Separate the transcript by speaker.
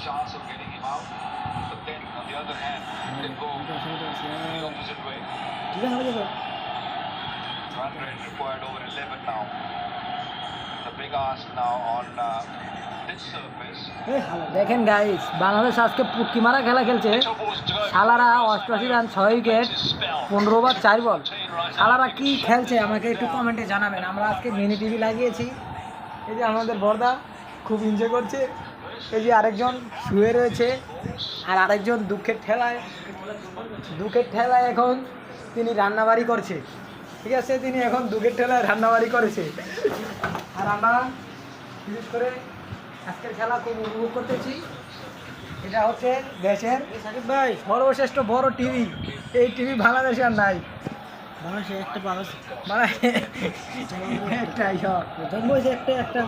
Speaker 1: chance of getting him out. But then, on the other hand, they go the opposite way. Run rate required over 11 now. The big ask now on this surface.
Speaker 2: দেখেন guys, Bangladesh আজকে পুটকি মারা খেলা খেলছে। শালারা 88 run 6 wicket 15 over 4 বল। শালারা কি খেলছে আমাকে একটু কমেন্টে জানাবেন। আমরা আজকে মিনি টিভি লাগিয়েছি। এই যে আমাদের বর্দা খুব এনজয় করছে। এই যে আরেকজন শুয়ে রয়েছে আর আরেকজন দুঃখের ঠেলায় এখন তিনি রান্নাবাড়ি করছে। ঠিক আছে, তিনি এখন দুঃখের ঠেলায় রান্নাবাড়ি করেছে। আর আমরা বিশেষ করে আজকের খেলা খুব উপভোগ করতেছি। এটা হচ্ছে দেশের সাকিব ভাই সর্বশ্রেষ্ঠ বড় টিভি। এই টিভি বাংলাদেশে আর নাই। বাংলাদেশে একটা মানে একটাই সব একটা